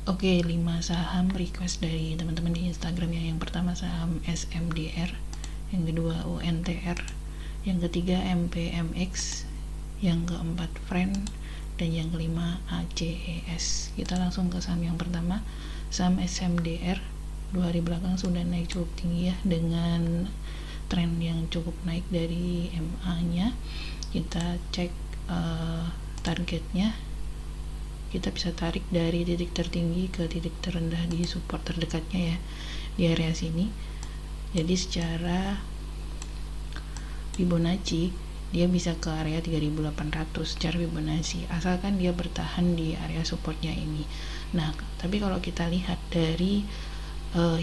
Oke, 5 saham request dari teman-teman di Instagram ya. Yang pertama saham SMDR, yang kedua UNTR, yang ketiga MPMX, yang keempat Friend, dan yang kelima ACES. Kita langsung ke saham yang pertama, saham SMDR. 2 hari belakang sudah naik cukup tinggi ya, dengan tren yang cukup naik dari MA-nya. Kita cek targetnya. Kita bisa tarik dari titik tertinggi ke titik terendah di support terdekatnya ya, di area sini. Jadi secara Fibonacci dia bisa ke area 3800 secara Fibonacci, asalkan dia bertahan di area supportnya ini. Nah, tapi kalau kita lihat dari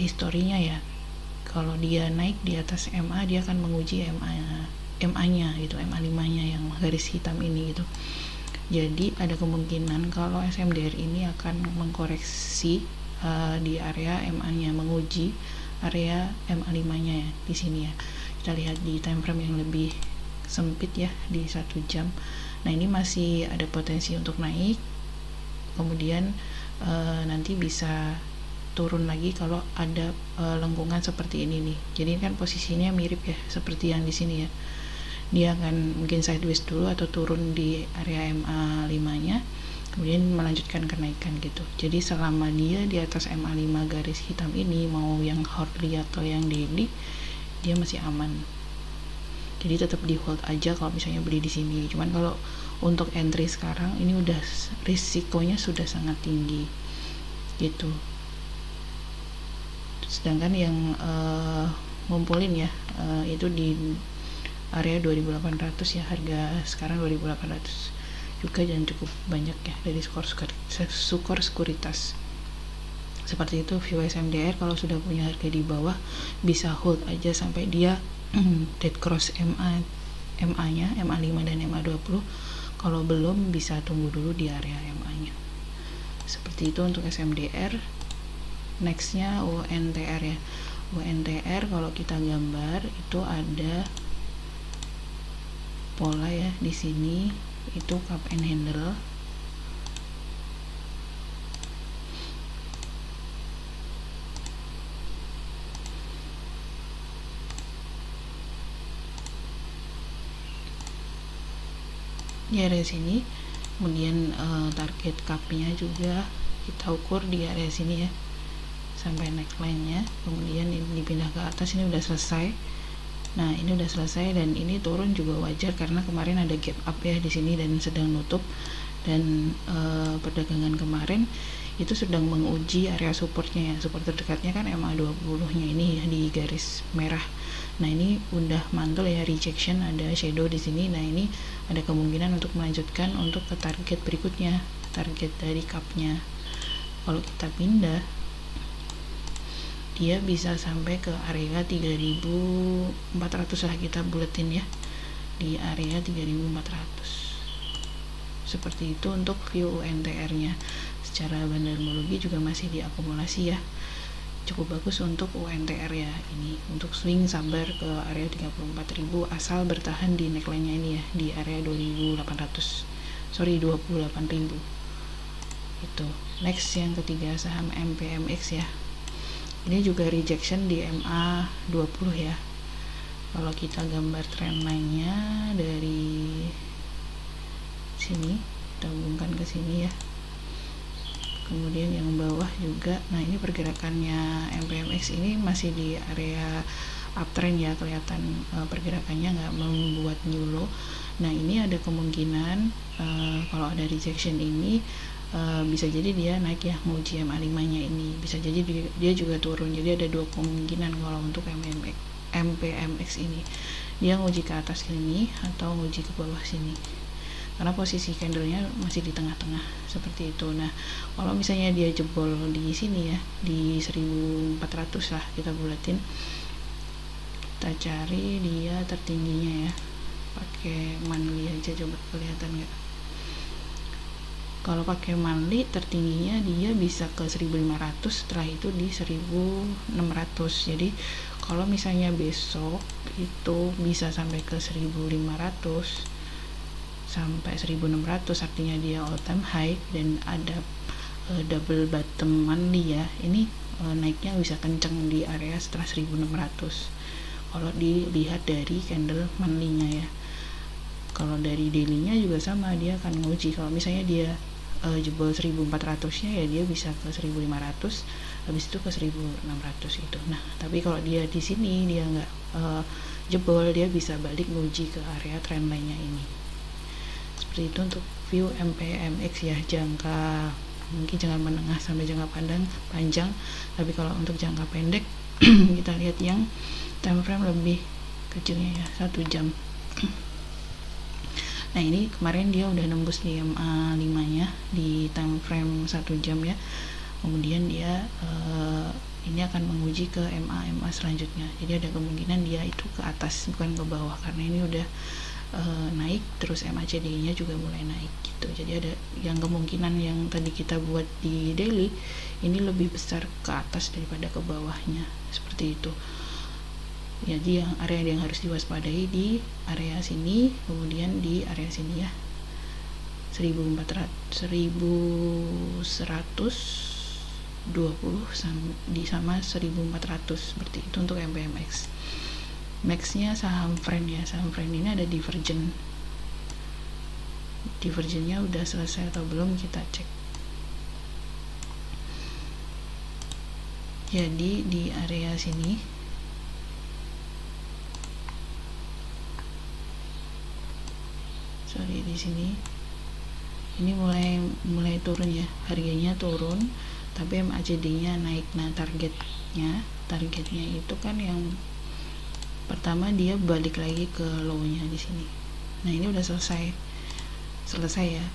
historinya ya, kalau dia naik di atas MA, dia akan menguji MA-nya gitu, MA5-nya yang garis hitam ini gitu. Jadi ada kemungkinan kalau SMDR ini akan mengkoreksi di area MA-nya, menguji area MA5-nya ya di sini ya. Kita lihat di time frame yang lebih sempit ya, di 1 jam. Nah, ini masih ada potensi untuk naik. Kemudian nanti bisa turun lagi kalau ada lengkungan seperti ini nih. Jadi ini kan posisinya mirip ya seperti yang di sini ya. Dia akan mungkin sideways dulu atau turun di area MA5-nya, kemudian melanjutkan kenaikan gitu. Jadi selama dia di atas MA5 garis hitam ini, mau yang hourly atau yang daily, dia masih aman. Jadi tetap di hold aja kalau misalnya beli di sini. Cuman kalau untuk entry sekarang ini udah risikonya sudah sangat tinggi gitu. Sedangkan yang ngumpulin ya itu di area 2800 ya, harga sekarang 2800 juga, dan cukup banyak ya dari skor sekuritas seperti itu. View SMDR kalau sudah punya harga di bawah bisa hold aja sampai dia dead cross MA-nya, MA5 dan MA20. Kalau belum bisa tunggu dulu di area MA-nya. Seperti itu untuk SMDR. Nextnya UNTR ya. UNTR kalau kita gambar itu ada pola ya di sini, itu cup and handle. Di area sini, kemudian target cupnya juga kita ukur di area sini ya sampai neckline-nya, kemudian ini dipindah ke atas. Ini udah selesai. Nah, ini udah selesai dan ini turun juga wajar karena kemarin ada gap up ya di sini dan sedang nutup. Dan perdagangan kemarin itu sedang menguji area supportnya ya. Support terdekatnya kan MA20-nya ini ya, di garis merah. Nah, ini udah mantul ya, rejection, ada shadow di sini. Nah, ini ada kemungkinan untuk melanjutkan untuk ke target berikutnya, target dari cup-nya. Kalau kita pindah, dia bisa sampai ke area 3400 lah, kita buletin ya di area 3400. Seperti itu untuk view UNTR-nya. Secara bandarmologi juga masih diakumulasi ya, cukup bagus untuk UNTR ya. Ini untuk swing sabar ke area 34.000 asal bertahan di neckline-nya ini ya, di area 28.000 itu. Next yang ketiga saham MPMX ya. Ini juga rejection di MA20 ya. Kalau kita gambar trendline-nya dari sini, kita hubungkan ke sini ya. Kemudian yang bawah juga. Nah, ini pergerakannya MPMX ini masih di area uptrend ya, kelihatan pergerakannya nggak membuat new low. Nah, ini ada kemungkinan kalau ada rejection ini bisa jadi dia naik ya, nguji MA5-nya ini, bisa jadi dia juga turun. Jadi ada dua kemungkinan kalau untuk MPMX ini, dia nguji ke atas sini atau nguji ke bawah sini, karena posisi candlenya masih di tengah-tengah seperti itu. Nah, kalau misalnya dia jebol di sini ya, di 1400 lah, kita bulatin, kita cari dia tertingginya ya, pakai monthly aja, coba kelihatan nggak? Kalau pakai monthly tertingginya dia bisa ke 1500, setelah itu di 1600. Jadi kalau misalnya besok itu bisa sampai ke 1500 sampai 1600, artinya dia all time high dan ada double bottom monthly ya, ini naiknya bisa kenceng di area setelah 1600 kalau dilihat dari candle monthly-nya ya. Kalau dari daily-nya juga sama, dia akan nguji kalau misalnya dia jebol 1400 nya ya dia bisa ke 1500, habis itu ke 1600 itu. Nah tapi kalau dia di sini dia nggak jebol, dia bisa balik nguji ke area trendline-nya ini. Seperti itu untuk view MPMX ya, jangka mungkin jangka menengah sampai jangka panjang. Tapi kalau untuk jangka pendek kita lihat yang time frame lebih kecilnya ya, 1 jam. Nah ini kemarin dia udah nembus di MA5 nya di time frame 1 jam ya, kemudian dia ini akan menguji ke MA selanjutnya. Jadi ada kemungkinan dia itu ke atas bukan ke bawah, karena ini udah naik, terus MACD nya juga mulai naik gitu. Jadi ada yang kemungkinan yang tadi kita buat di daily ini lebih besar ke atas daripada ke bawahnya, seperti itu. Jadi yang area yang harus diwaspadai di area sini, kemudian di area sini ya, 1120 sama 1400 seperti itu untuk MPMX. Max-nya saham friend ya, saham friend ini ada divergennya udah selesai atau belum, kita cek. Jadi di area sini di sini ini mulai turun ya, harganya turun tapi MACD-nya naik. Nah targetnya itu kan yang pertama dia balik lagi ke low-nya di sini. Nah ini udah selesai ya.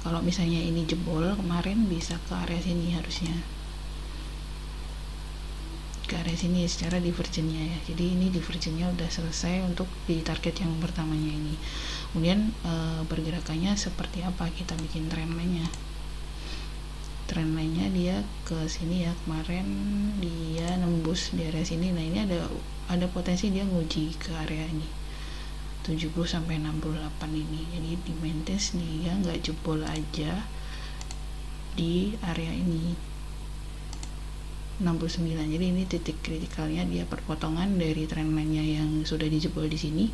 Kalau misalnya ini jebol kemarin bisa ke area sini, harusnya ke area sini secara divergennya ya. Jadi ini divergennya udah selesai untuk di target yang pertamanya ini. Kemudian pergerakannya seperti apa, kita bikin trendline-nya. Trendline-nya dia ke sini ya, kemarin dia nembus di area sini. Nah ini ada potensi dia nguji ke area ini 70 sampai 68 ini. Jadi di maintenance dia nggak jebol aja di area ini 69. Jadi ini titik kritikalnya, dia perpotongan dari trendline-nya yang sudah dijebol di sini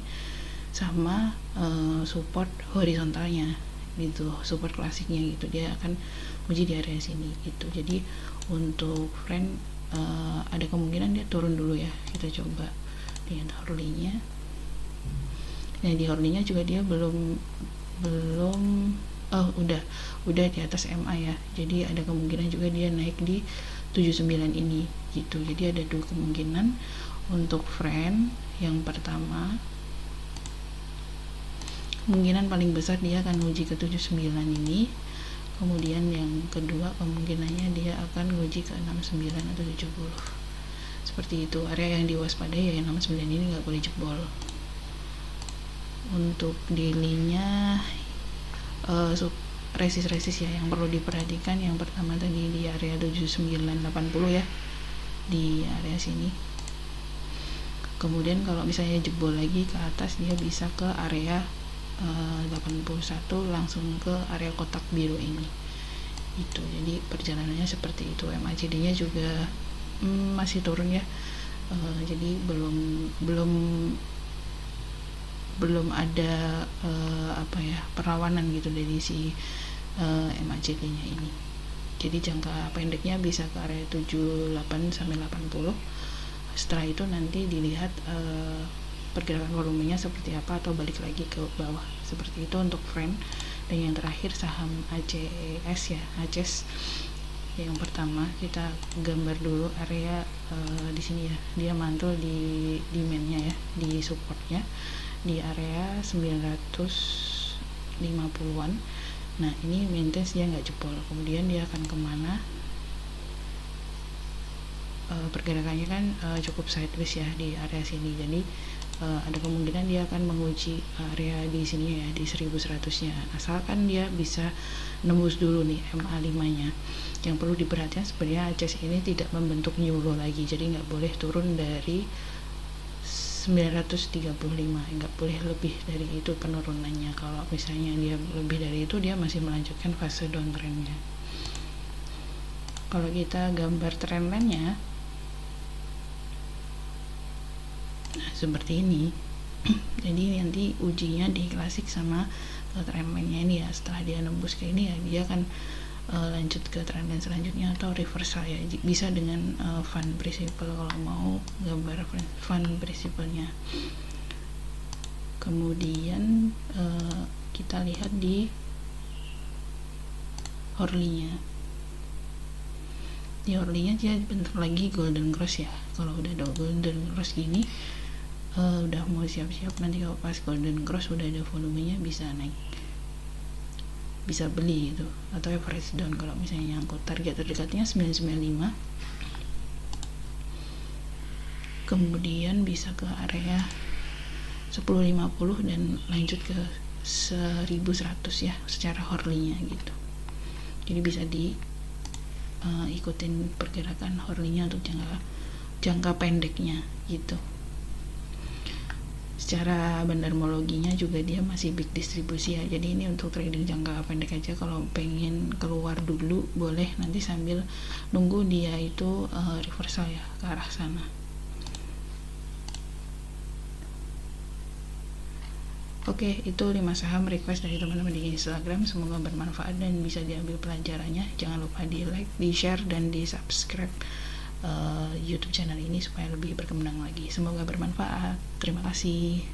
sama support horizontalnya gitu, support klasiknya gitu, dia akan uji di area sini gitu. Jadi untuk friend ada kemungkinan dia turun dulu ya, kita coba lihat hourly-nya. Nah di hourly-nya juga dia belum udah di atas MA ya, jadi ada kemungkinan juga dia naik di 79 ini gitu. Jadi ada dua kemungkinan untuk friend. Yang pertama, kemungkinan paling besar dia akan uji ke 79 ini. Kemudian yang kedua kemungkinannya dia akan uji ke 69 atau 70. Seperti itu. Area yang diwaspadai ya 69 ini nggak boleh jebol. Untuk daily-nya resist ya yang perlu diperhatikan. Yang pertama tadi di area 7980 ya, di area sini. Kemudian kalau misalnya jebol lagi ke atas, dia bisa ke area 81 langsung ke area kotak biru ini itu. Jadi perjalanannya seperti itu. MACD nya juga masih turun ya, jadi belum ada perlawanan gitu dari si MACD nya ini. Jadi jangka pendeknya bisa ke area 78 sampai 80. Setelah itu nanti dilihat pergerakan volumenya seperti apa atau balik lagi ke bawah, seperti itu untuk friend. Dan yang terakhir saham ACS ya, ACS yang pertama kita gambar dulu area di sini ya, dia mantul di demand-nya ya, di supportnya di area 950-an. Nah ini maintenance dia nggak jebol, kemudian dia akan kemana? Pergerakannya kan cukup sideways ya di area sini. Jadi ada kemungkinan dia akan menguji area di sini ya, di 1100 nya, asalkan dia bisa nembus dulu nih MA5 nya. Yang perlu diperhatikan sebenarnya ACS ini tidak membentuk new low lagi, jadi nggak boleh turun dari 935, nggak boleh lebih dari itu penurunannya. Kalau misalnya dia lebih dari itu, dia masih melanjutkan fase downtrendnya. Kalau kita gambar trendline-nya seperti ini. Jadi nanti ujinya di klasik sama trendline-nya ini ya. Setelah dia nembus ke ini ya, dia akan lanjut ke trendline selanjutnya atau reversal ya. Bisa dengan Van Principle kalau mau gambar Van Principle-nya. Kemudian kita lihat di Hourly-nya. Di Hourly-nya dia bentar lagi golden cross ya. Kalau udah ada golden cross gini, udah mau siap-siap nanti kalau pas golden cross udah ada volumenya, bisa naik, bisa beli gitu, atau average down kalau misalnya nyangkut. Target terdekatnya 995, kemudian bisa ke area 1050 dan lanjut ke 1100 ya secara Hourly-nya gitu. Jadi bisa di ikutin pergerakan Hourly-nya untuk jangka pendeknya gitu. Secara bandarmologinya juga dia masih big distribusi ya, jadi ini untuk trading jangka pendek aja. Kalau pengen keluar dulu boleh, nanti sambil nunggu dia itu reversal ya ke arah sana. Oke, itu 5 saham request dari teman-teman di Instagram. Semoga bermanfaat dan bisa diambil pelajarannya. Jangan lupa di like, di share, dan di subscribe YouTube channel ini supaya lebih berkembang lagi. Semoga bermanfaat. Terima kasih.